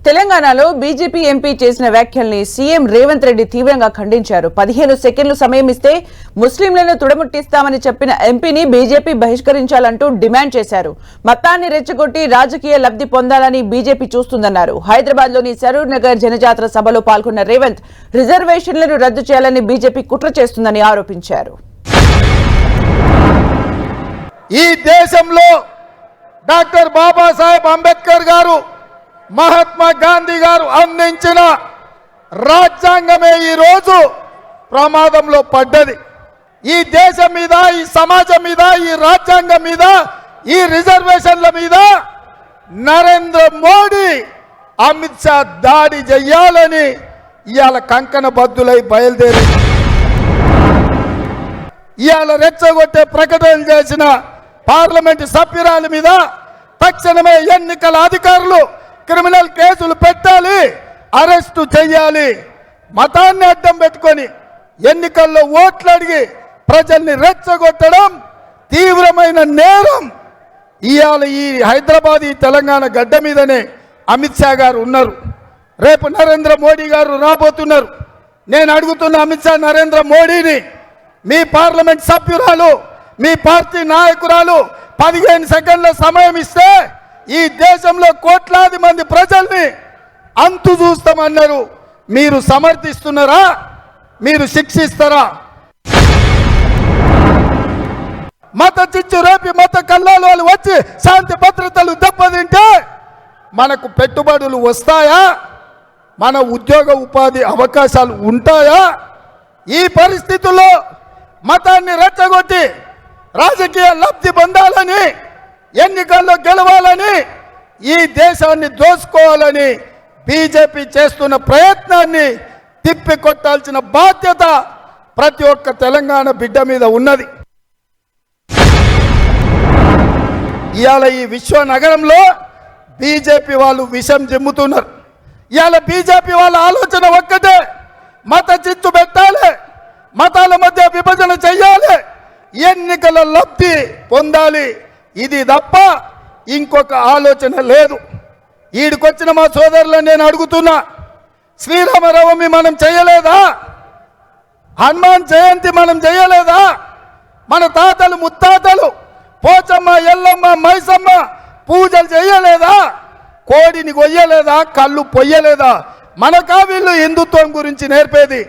తెలంగాణలో BJP MP చేసిన వ్యాఖ్యల్ని CM Revanth Reddy తీవ్రంగా ఖండించారు. 15 సెకండ్లు సమయం ఇస్తే ముస్లింలను తుడముట్టిస్తామని చెప్పిన ఎంపీని బీజేపీ బహిష్కరించాలంటూ డిమాండ్ చేశారు. మతాన్ని రెచ్చగొట్టి రాజకీయ లబ్ధి పొందాలని బీజేపీ చూస్తుందన్నారు. హైదరాబాద్లోని సరూర్ నగర్ జనజాతర సభలో పాల్గొన్న రేవంత్ రిజర్వేషన్లను రద్దు చేయాలని బీజేపీ కుట్ర చేస్తుందని ఆరోపించారు. ఈ దేశంలో డాక్టర్ బాబాసాహెబ్ అంబేద్కర్ గారు, మహాత్మా గాంధీ గారు అందించిన రాజ్యాంగమే ఈ రోజు ప్రమాదంలో పడ్డది. ఈ దేశం మీద, ఈ సమాజం మీద, ఈ రాజ్యాంగం మీద, ఈ రిజర్వేషన్ల మీద నరేంద్ర మోడీ, అమిత్ షా దాడి చెయ్యాలని ఇవాళ కంకణ బద్దులై బయలుదేరి ఇవాళ రెచ్చగొట్టే ప్రకటనలు చేసిన పార్లమెంటు సభ్యురాలి మీద తక్షణమే ఎన్నికల అధికారులు క్రిమినల్ కేసులు పెట్టాలి, అరెస్టు చేయాలి. మతాన్ని అడ్డం పెట్టుకొని ఎన్నికల్లో ఓట్లు అడిగి ప్రజల్ని రెచ్చగొట్టడం తీవ్రమైన నేరం. ఇవాళ ఈ హైదరాబాద్, ఈ తెలంగాణ గడ్డ మీదనే అమిత్ షా గారు ఉన్నారు. రేపు నరేంద్ర మోడీ గారు రాబోతున్నారు. నేను అడుగుతున్న అమిత్ షా, నరేంద్ర మోడీని, మీ పార్లమెంట్ సభ్యురాలు, మీ పార్టీ నాయకురాలు 15 సెకండ్ల సమయం ఇస్తే ఈ దేశంలో కోట్లాది మంది ప్రజల్ని అంతు చూస్తామన్నారు. మీరు సమర్థిస్తున్నారా? మీరు శిక్షిస్తారా? మత చిచ్చు రేపి మత కల్లాలు వాళ్ళు వచ్చి శాంతి భద్రతలు దెబ్బతింటే మనకు పెట్టుబడులు వస్తాయా? మన ఉద్యోగ ఉపాధి అవకాశాలు ఉంటాయా? ఈ పరిస్థితుల్లో మతాన్ని రెచ్చగొట్టి రాజకీయ లబ్ధి పొందాలని, ఎన్నికల్లో గెలవాలని, ఈ దేశాన్ని దోచుకోవాలని బీజేపీ చేస్తున్న ప్రయత్నాన్ని తిప్పికొట్టాల్సిన బాధ్యత ప్రతి ఒక్క తెలంగాణ బిడ్డ మీద ఉన్నది. ఇవాళ ఈ విశ్వనగరంలో బీజేపీ వాళ్ళు విషం జిమ్ముతున్నారు. ఇవాళ బీజేపీ వాళ్ళ ఆలోచన ఒక్కటే, మత చిచ్చు పెట్టాలి, మతాల మధ్య విభజన చెయ్యాలి, ఎన్నికల లబ్ధి పొందాలి. ఇది తప్ప ఇంకొక ఆలోచన లేదు. ఈడికొచ్చిన మా సోదరులను నేను అడుగుతున్నా, శ్రీరామనవమి మనం చేయలేదా? హనుమాన్ జయంతి మనం చేయలేదా? మన తాతలు ముత్తాతలు పోచమ్మ, ఎల్లమ్మ, మైసమ్మ పూజలు చేయలేదా? కోడిని కొయ్యలేదా? కళ్ళు పొయ్యలేదా? మనకా వీళ్ళు హిందుత్వం గురించి నేర్పేది?